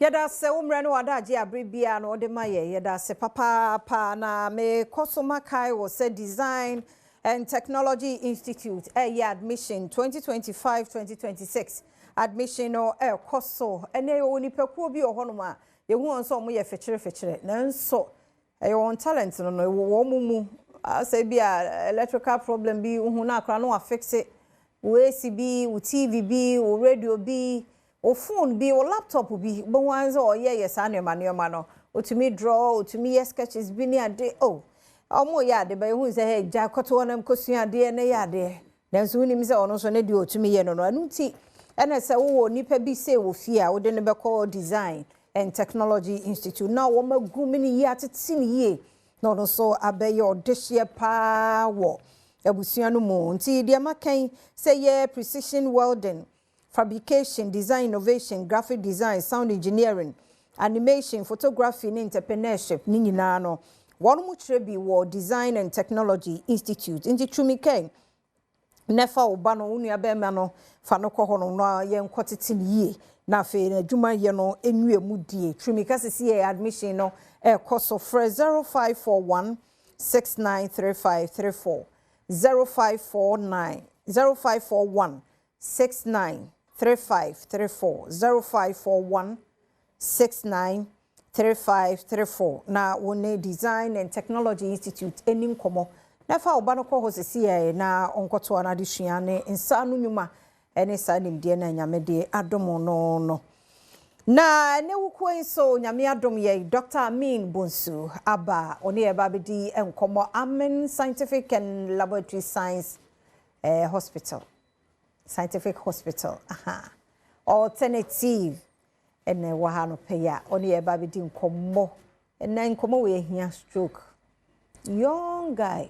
Yada se umre no adaji abribia no de maye yada se papa na me kosoma kai was say Design and Technology Institute admission 2025-2026 admission no koso ene oni pekuo bi ohonoma ye hu onso mo ye fechire nanso e won talent no wo mumu say bia electrical problem bi hu na akra no fix it wo AC bi wo TV bi wo radio bi o phone bi o laptop bi bo wanze o ye sa ma no otumi draw otumi ye sketches bi ni ade omo ya ade ba hu se he ja koto wonam kosua ade ne ya ade nanso uni mi se ono so ne de otumi ye no anu ti ene se wo nipa bi se wo fie a wo de ne be call Design and Technology Institute na wo magu mini ye atete ni ye no so abeye odehye pa wo abusua no mu nti de makan se ye precision welding, fabrication, design, innovation, graphic design, sound engineering, animation, photography, and entrepreneurship. Ni nyina no. One mu trebi wo Design and Technology Institute. Inti chumike nefa obano unu abema no fa no kɔ no na ye nkotete ye na fe na dwuma ye no enue mu die. Chumika sisi admission no cost of 0541 693534 0541 693534 0541 693534 na wone Design and Technology Institute enim komo na fa oba no ko hosisi na onkoto na adesua ne nsa no nyuma ene sa nim de na nyame de Adom no na ne wukwen so nyame Adom ye Dr. Amin Bonsu aba oni e ba bedi enkomo Amen Scientific and Laboratory Science Hospital. Scientific Hospital. Alternative ene wahano peya oni e ba bedi nkomo ene nkomo we hia stroke. Young guy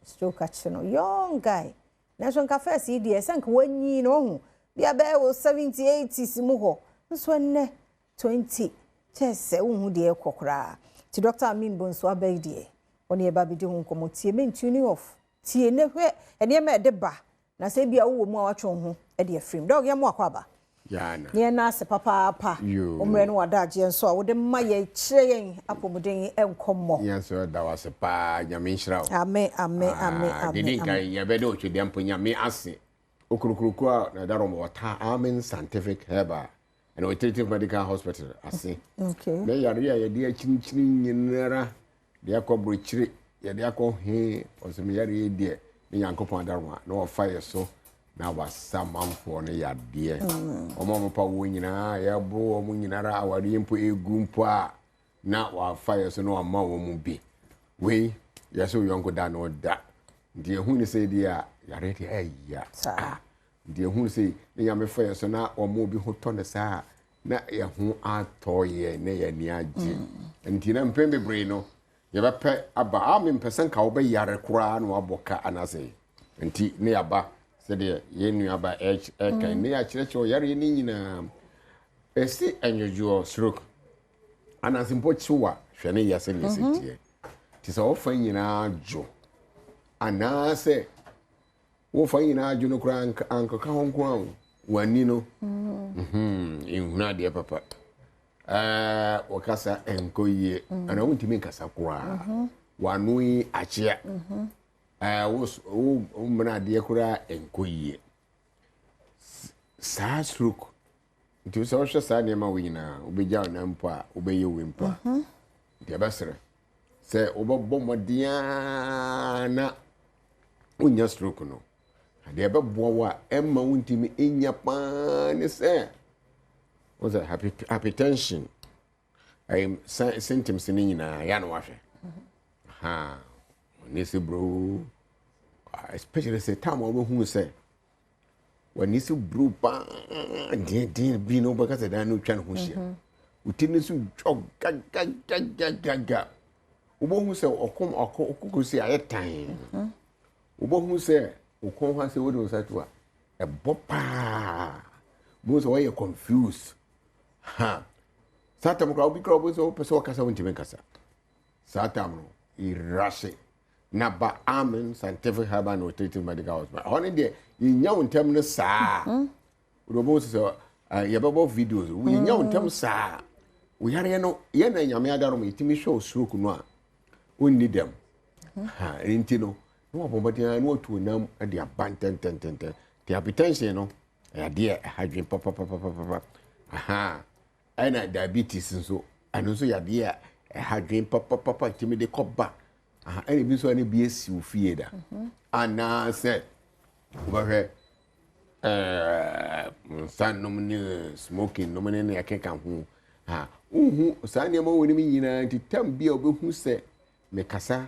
stroke achino young guy na so nka first EDS nka wanyi no hu bia be wo 70 80s mu ho nso ne 20 chese hu de ekokra ti Dr. Amin Bonsu abedi oni e ba bedi hu nkomo tie me tune off tie ne hwe ene me de ba na se bia wo mu a watwo hu e de afrim dog ya mu akwaba yana ne na se papa omre no wadaje enso a wo de maye kire yen apomuden enkomo yanso da wase pa nyame nhyira wo amen didin kai ya be do twede ampo nyame ase okurukuruku a na darom wata Amen Scientific Herbal and Alternative Medical Hospital ase okay me yare ya de akyinkyini nyinara de akobro kire ya de akohe oseme yare de ne yankopon adarwa na wo fire so na wasamamfo ne yade omo pa wo nyina ya bro omo nyinara awari mpo egu mpo a na wa fire so no ama wo mu bi we yeso yonko da no da ndi ehun ni se dia yare dia eya ndi ehun se ne nyame fire so na omo bi hoto ne sa na ehun atoye ne ya ni age ndi na mpembe bre no ye ba pe aba amempesen ka wo be yare kura na waboka anase nti ne yaba sede ye nuaba eka ne ya kirecho yare ni nyina esi anyojuo stroke anasimpo chiwa hwene ya se lesetie ti so ofa nyina jo anase wo fa nyina jo no kura anka ka honko an wani no ihuna de papa wakasa enkoye ana wuntimi nkasa kura wanui achia wo mna de kura enkoye sa stroke nti so hwe sa ne ma wina obeja na mpo a obeye we mpo de basere se obobbo modia na unya stroke no de bebo wa emma wuntimi enya pa ne se was a hypertension I'm symptoms ni nyina ya no wahwe nisi bro especially say time we hu say when nisi bro pa din bi no baka say dan no twa no hu hia utini su gaga ubo hu say okom okoko say ayetan ubo hu say okon ha say we do say to a bopa bo so we confused satam ko obi ko bo so person kasa won timen kasa satam no irashe na ba Amen Scientific Herbal and Alternative Medical Hospital honey de yinya wontem no saa robo so ye babo videos we yinya wontem saa we are no ye na nyame adaro me itimi hwe stroke no a onni dem ha enti no no bombadia no otu nam de abanten the hypertension no ya de hadwen papa aha ana diabetes nso anu nso ya de hadwen papa timi de koba aha ani bi so ani bi esi ofie da ana se bohwe san no ne smoking no ne yakeka ho ha sa ne ma woni mi nyina nti tam bia obehu se me kasa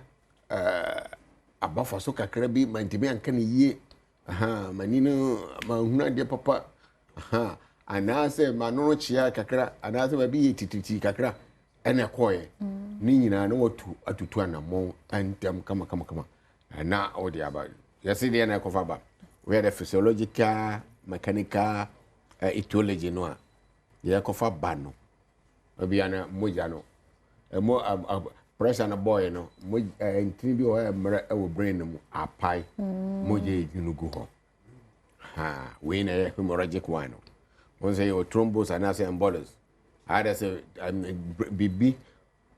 abafa so kakra bi mantimi anka ne yie aha manino mahuna de papa aha anase manono chia kakra anase ba bi tititi kakra ene koye ni nyina no watu atutu anamon antem kama na odi aba yesi de na kofa ba we the physiological mechanical etiology no a ye kofa ba no obi ana moja no mo pressure na boy no mo entini bi o emre e wo brain mu apai moja ejunugu ho ha we na hemorrhagic one no one say your thrombus and as embolus had say bibi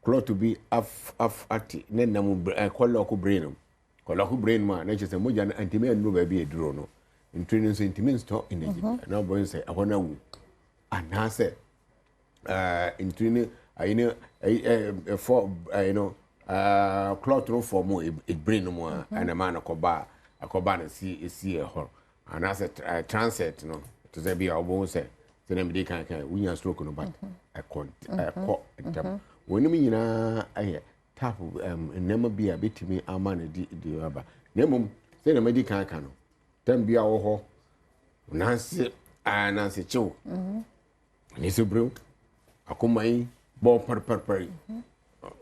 clot to be at ne na mu koloko brain ma na chese moja na antimi anu ba bi eduro no training so intimi store energy na boy say ahona wu anase intini ayine for clot no for mo it brain mo and man akoba na si ho anase transit no to say be obo say say me dey kan wunya stroke no but woni mi nyina aye tap nema bia betimi ama na di aba nemum say na me dey kan no tam bia wo ho nansi chew ni so bro akomai bo per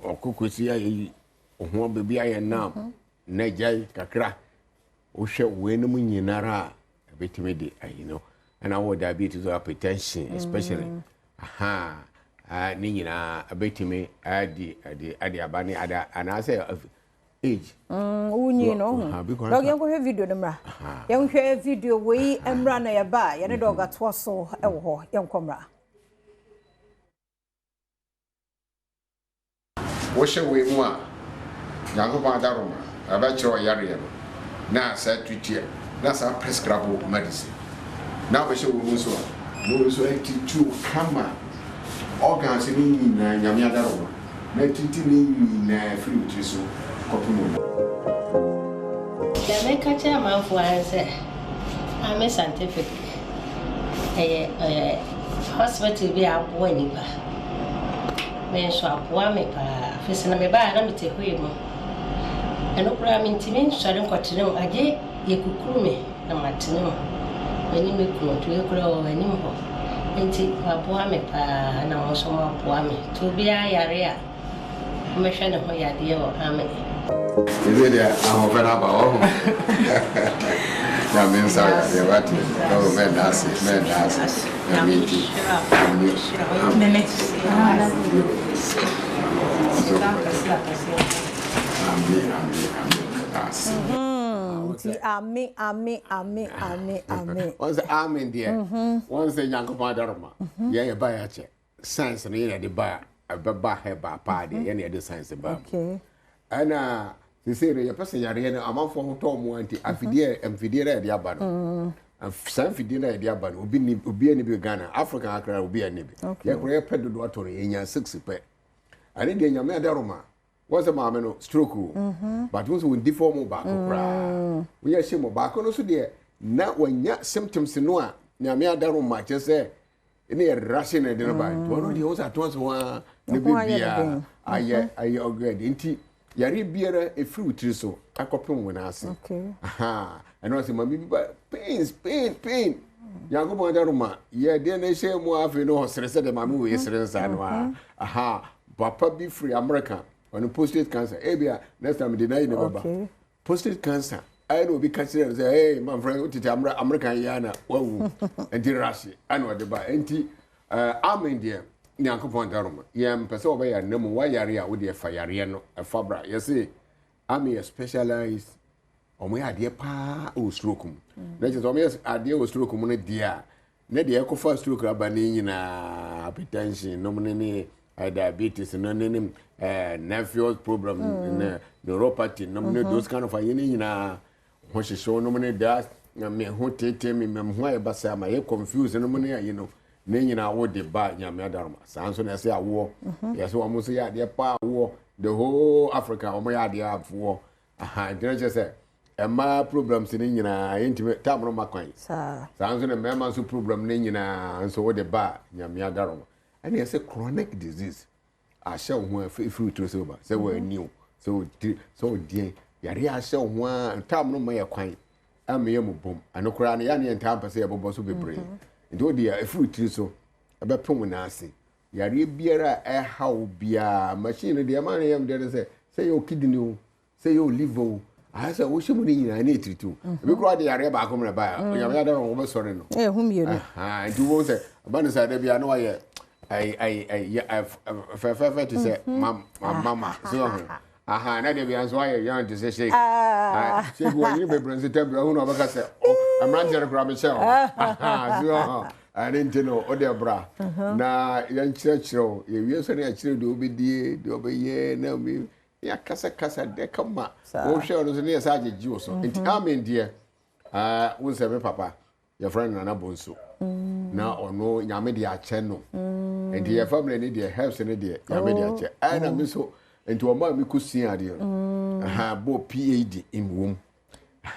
okukusi ayi ohun bebi aye nam na jai kakra o hwe wenum nyinara betimi di ayi no and our diabetes or hypertension especially ni nyina betimi adi abani ada and I say age unyi no dog yango hwe video nemra yan hwe video we emra na ya ba ya ne dog atwo so e wo ho yankomra wo hwe we mu a yango ba daroma aba chiro yare na sa tutie na sa prescribe medicine na be hwe wo so no so etitu kama organs ni na nyame adaroma na titi ni na free with so kopuno the make a chairman for answer I'm a scientific hospital be a boy nipa me so aboa me pa fisi na me ba na me te hwe mu eno kura me ntimi nsore nkotire mu age yekukuru me na matene mu ani me kuro to yekura o ani mu ho enti aboa me pa na wo so ma aboa me to bia yare a me hwe ne ho yade o ame is it I'm over about na me sorry ya watu no men das na miti Amen. Once amen there. Once the young Padarma. Yeah, buy a check. Science and the bar, a Herbal party, any other science about. Okay. And they say the person you're in a month for Tom wanti afidie emfidie dia ba no. San fidie dia ba no obi ani bi Ghana African akra obi ani bi. Ya kure pedo do ato enya 6 pe. Ani de nyame adaroma. Was a mama no stroke. But once we deform back kra. We are shame back no so de na wanya symptoms no a nyame adaroma che say any rushing e de no ba. One the house at once one ne bibia aye ogred nti yare biara e free witri so akopem wona ase aha and no say mami bi pain yango mo adaroma ye de na she mu afi no hosrese de mami we srensa no aha papa bi free America on prostate cancer ebia next time deny ne baba prostate cancer I know be consider say hey my friend uti American yana wawu enti rashi anu de ba enti amen dia nyankopon daroma yem pese obeya nemu wa yare a wo de fa yare no fabra yesi am specialized omo ade pa o stroke mu na je omo ade o stroke mu ne dia ne de ekofa stroke aba ne nyina hypertension no ne diabetes no nim nervous problem neuropathy no those kind of na ho hyehyɛ no ne da me ho tete me ho e basa ma ye confuse no ne ne nyina wo de ba nyame adarma san so na se awo yes wo mo so ya de pa awo the whole Africa o mo ya de afo didn't say ma problems ni nyina intime tamro makwan san so na mema so problem ni nyina so wo de ba nyame adarma and yes a chronic disease a show ho free to so ba say we new so die yare a show ho tamro ma yakwan ameye mu bom anokura na ya ne entampa say ebobo so bebre ndo dia free so ebepon na ase yare biara e hawo bia machine de ma na yam de say your kidney o say your liver I said, "We should be in a tritu." We go out there about coming by. We have done over sorry no. Whom you know? I do want to say, "Abandon side there be no I to say, Mama." So, na there be as why you want to say shake. Shake when you be bring the table. Who know because say, "Oh, I'm not just grab myself." So, I didn't know other bra. Na yan church ro. You say na church do be ye na me. Ya kasa de kama wo hwe no ne yesa ajeji so enti amen die wo se me papa your friend Nana Bonso na ono nyame de ache no enti your family ne de helps ne de nyame de ache ana me so enti o ma me kusia ade bo PhD in womb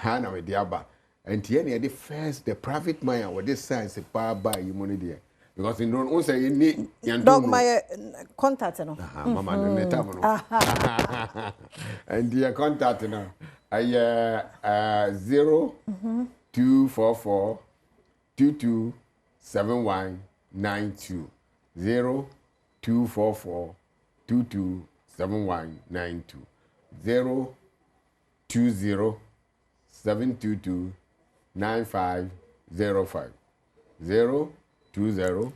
na we de aba enti ye ne the first the private mind with this science ba you money there because in don't say ni yan dog my contact no mama ne tamo no and the contact no I 0244 227192 0244 227192 020 722 9505 020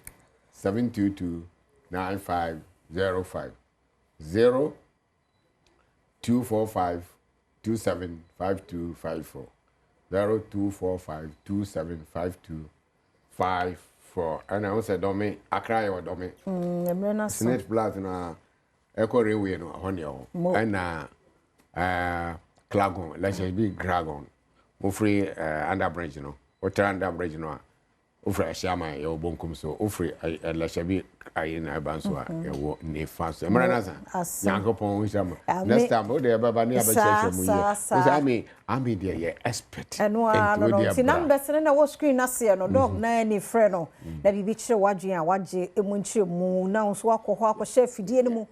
722 9505 0245 275254 0245 275254 and I also domain Accra or domain Snake Black na Echo Railway no honey and Clagon let's be Dragon mo free under bridge no or under bridge no ofra shama ye obonkum so ofre la shabi ayina banso a ye wo ne faso emra na san yankopon wi shama next time o de baba ni abecheche mu ye so ami de ye expert eno no ti number se na wo screen na se no dog na ni frɛ no na bibi kire wadwen a waje emu nkire mu na nso akɔhɔ akɔhye fidie no mu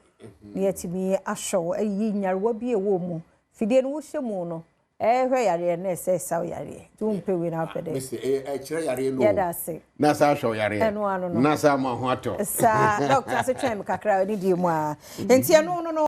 ne yatimi ahwɛ ayi nyarewa bi e wo mu fidie no wo hye mu no hwe yare na se saw yare tu mpewe na apede mese kire yare no ya da se na sa hwe yare na sa ma ho ato sa doctor se twem kakra ni di mu a enti no